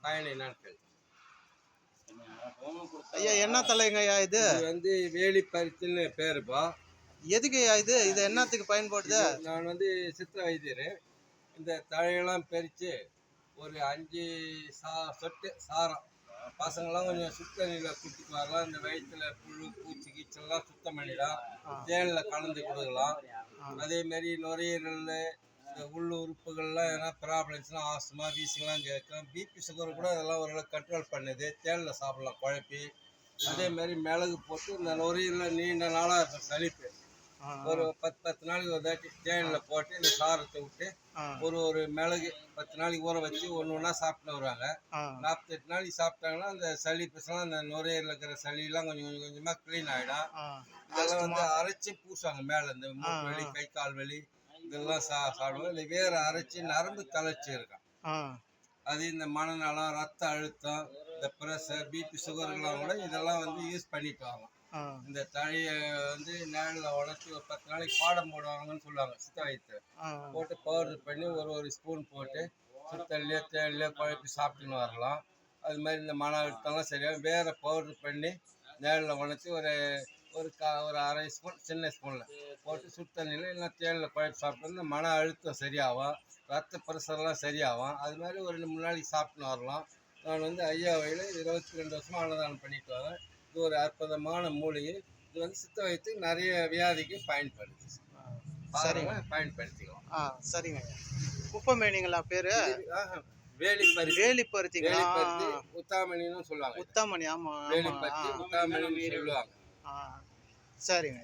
பயனை நாட்கள். ஐயா என்ன தலைங்க ஐயா இது? இது வந்து வேலிப்பருத்தின்னு பேருப்பா. எதுக்கு ஐயா இது? இது என்னத்துக்கு பயன்படுது? நான் வந்து சித்த வைத்தியர். இந்த தழையெல்லாம் பறித்து ஒரு 5 சொட்டு சாரம் பசங்களாம் கொஞ்சம் சுத்த தண்ணியில் குடிச்சிட்டு வரலாம். இந்த வயிற்றுல புழு பூச்சி கீச்சல்லாம் சுத்தம் பண்ணிடலாம். தேனில் கலந்து கொடுக்கலாம். அதேமாரி நுரையீரல் இந்த உள்ள உறுப்புகள்லாம் எதனா ப்ராப்ளம்ஸ்லாம் ஆஸ்துமா வீசிங்கெலாம் கேட்கும். பிபி சுகர் கூட அதெல்லாம் ஓரளவுக்கு கண்ட்ரோல் பண்ணுது. தேனில் சாப்பிடலாம் குழப்பி. அதேமாரி மிளகு போட்டு இந்த நுரையீரலில் நீண்ட நாளாக இருக்கும் சளிப்பு ஒரு 10 நாளைக்கு ஒரு தாட்டி தேனில் போட்டு இந்த சாரத்தை விட்டு ஒரு மிளகு 10 நாளைக்கு ஊற வச்சு ஒன்றா சாப்பிட்டு வருவாங்க. 48 நாளைக்கு சாப்பிட்டாங்கன்னா அந்த சளி பசங்களாம் அந்த நுரையீரல் இருக்கிற சளியெல்லாம் கொஞ்சம் கொஞ்சமாக க்ளீன் ஆகிடும். இதெல்லாம் வந்து அரைச்சி பூசுவாங்க மேலே. இந்த மூட்டு வலி கை கால் வலி இதெல்லாம் சாப்பிடுவோம். இல்லை வேறு அரைச்சி நரம்பு தளர்ச்சி இருக்கும். அது இந்த மனநலம் ரத்த அழுத்தம் இந்த ப்ரெஷர் பிபி சுகருக்கெல்லாம் கூட இதெல்லாம் வந்து யூஸ் பண்ணிட்டு வாங்க. இந்த தழையை வந்து நேரில் உடச்சி ஒரு 10 நாளைக்கு பாடம் போடுவாங்கன்னு சொல்லுவாங்க சித்த வைத்தியர். போட்டு பவுடர் பண்ணி ஒரு ஸ்பூன் போட்டு சுத்தல்லையோ தேன்லையோ குழப்பி சாப்பிட்டுன்னு வரலாம். அது மாதிரி இந்த மன அழுத்தம்லாம் சரியாக வேறு பவுடர் பண்ணி நேரில் உடச்சி ஒரு அரை ஸ்பூன் சின்ன ஸ்பூனில் போட்டு சுடு தண்ணியில் இல்லை தேனில் குழப்பி சாப்பிட்டு இந்த மன அழுத்தம் சரியாகும். ரத்த ப்ரெஷர்லாம் சரியாகும். அது மாதிரி ஒரு 2-3 நாளைக்கு சாப்பிட்டுன்னு வரலாம். நான் வந்து ஐயா வயலில் 22 வருஷமாக அன்னதானம் பண்ணிட்டு வரேன். இது ஒரு அற்புதமான மூலிகை. இது வந்து சித்த வைத்து நிறைய வியாதிக்கு பயன்படுது. சரிங்க, பயன்படுத்திக்கலாம். சரிங்க. குப்பமேனிங்களா பேரு? வேலிப்பருத்தி உத்தாமணின்னு சொல்லுவாங்க. உத்தாமணி. ஆமா, வேலிப்பருத்தி உத்தாமணின்னு சொல்லுவாங்க. சரிங்க.